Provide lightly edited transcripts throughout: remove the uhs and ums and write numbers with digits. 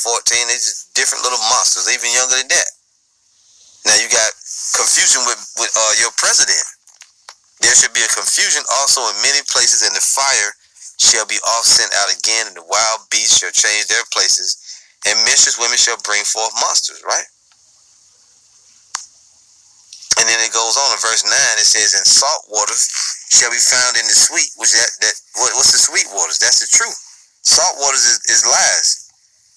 14. They're just different little monsters, even younger than that. Now you got confusion with your president. There should be a confusion also in many places, and the fire shall be oft sent out again, and the wild beasts shall change their places, and menstruous women shall bring forth monsters, right? And then it goes on in verse 9, it says, and salt waters shall be found in the sweet, which what's the sweet waters? That's the truth. Salt waters is lies.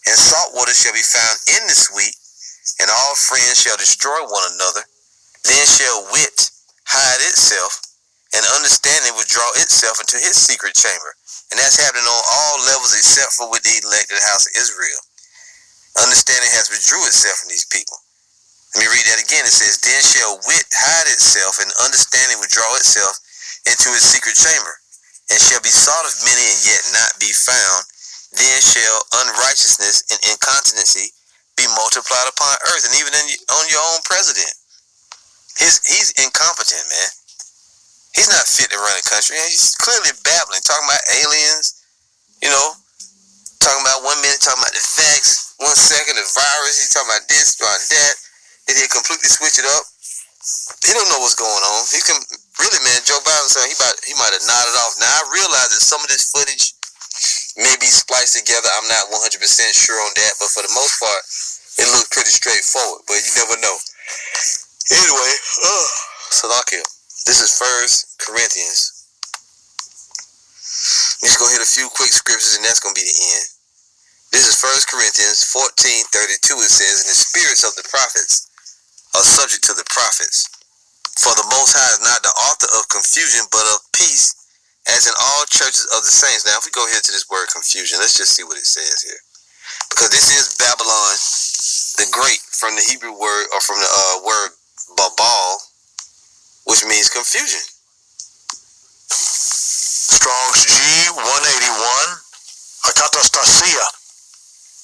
And salt waters shall be found in the sweet, and all friends shall destroy one another. Then shall wit hide itself, and understanding withdraw itself into his secret chamber. And that's happening on all levels except for with the elected house of Israel. Understanding has withdrew itself from these people. Let me read that again. It says, then shall wit hide itself, and understanding withdraw itself into his secret chamber, and shall be sought of many and yet not be found. Then shall unrighteousness and incontinency be multiplied upon earth, and even on your own president. He's incompetent, man. He's not fit to run a country. He's clearly babbling, talking about aliens, talking about 1 minute, talking about the facts, 1 second, the virus, he's talking about this, about that. Then he'll completely switch it up. He don't know what's going on. He can really, man, Joe Biden said he might have nodded off. Now, I realize that some of this footage may be spliced together. I'm not 100% sure on that, but for the most part, it looks pretty straightforward, but you never know. Anyway, Salakia. This is 1 Corinthians. I'm just going to hit a few quick scriptures, and that's going to be the end. This is 1 Corinthians 14:32. It says, and the spirits of the prophets are subject to the prophets. For the Most High is not the author of confusion, but of peace, as in all churches of the saints. Now, if we go here to this word confusion, let's just see what it says here. Because this is Babylon the Great, from the Hebrew word, or from the word Babal, which means confusion. Strong's G 181, Akatastasia.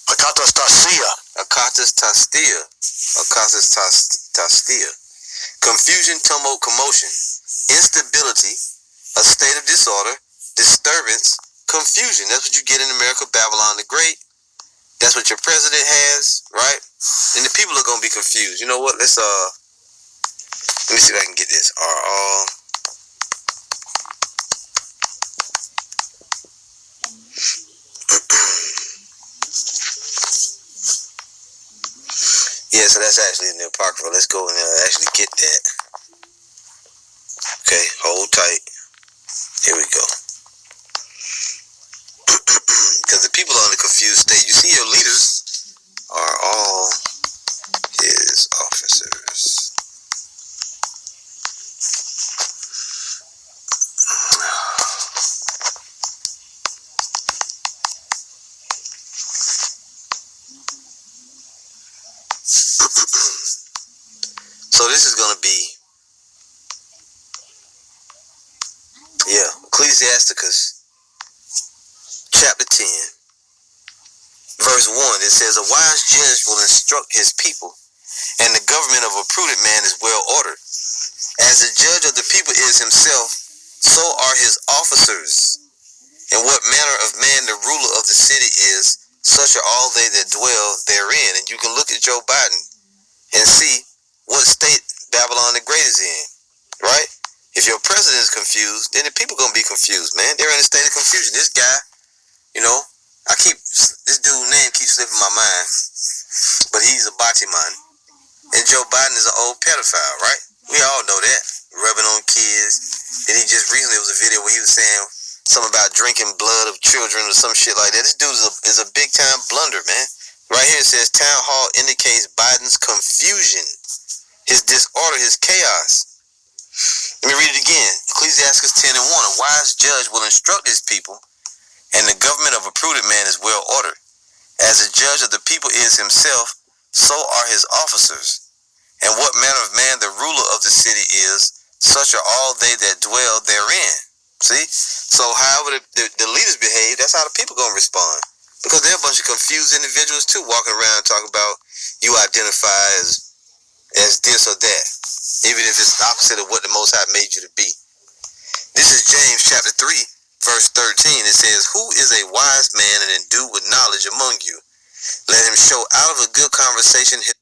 Akatastasia. Akatastasia. Akatastasia. Confusion, tumult, commotion, instability, a state of disorder, disturbance, confusion. That's what you get in America, Babylon the Great. That's what your president has, right? And the people are gonna be confused. You know what? Let me see if I can get this. Yeah, so that's actually in the Apocrypha. Let's go and actually get that. Okay, hold tight. Here we go. Because the people are in a confused state. You see, your leaders are all his officers. So this is going to be, Ecclesiasticus chapter 10, verse 1. It says, a wise judge will instruct his people, and the government of a prudent man is well ordered. As the judge of the people is himself, so are his officers. And what manner of man the ruler of the city is, such are all they that dwell therein. And you can look at Joe Biden and see what state Babylon the Great is in, right? If your president is confused, then the people going to be confused, man. They're in a state of confusion. This guy, this dude's name keeps slipping my mind, but he's a Batiman. And Joe Biden is an old pedophile, right? We all know that. Rubbing on kids. And he just recently, was a video where he was saying something about drinking blood of children or some shit like that. This dude is a big time blunder, man. Right here it says, town hall indicates Biden's confusion, his disorder, his chaos. Let me read it again. Ecclesiasticus 10:1. A wise judge will instruct his people, and the government of a prudent man is well ordered. As the judge of the people is himself, so are his officers. And what manner of man the ruler of the city is, such are all they that dwell therein. See? So however the leaders behave, that's how the people going to respond. Because they're a bunch of confused individuals too, walking around talking about you identify as this or that, even if it's the opposite of what the Most High made you to be. This is James chapter 3, verse 13. It says, who is a wise man and endued with knowledge among you? Let him show out of a good conversation his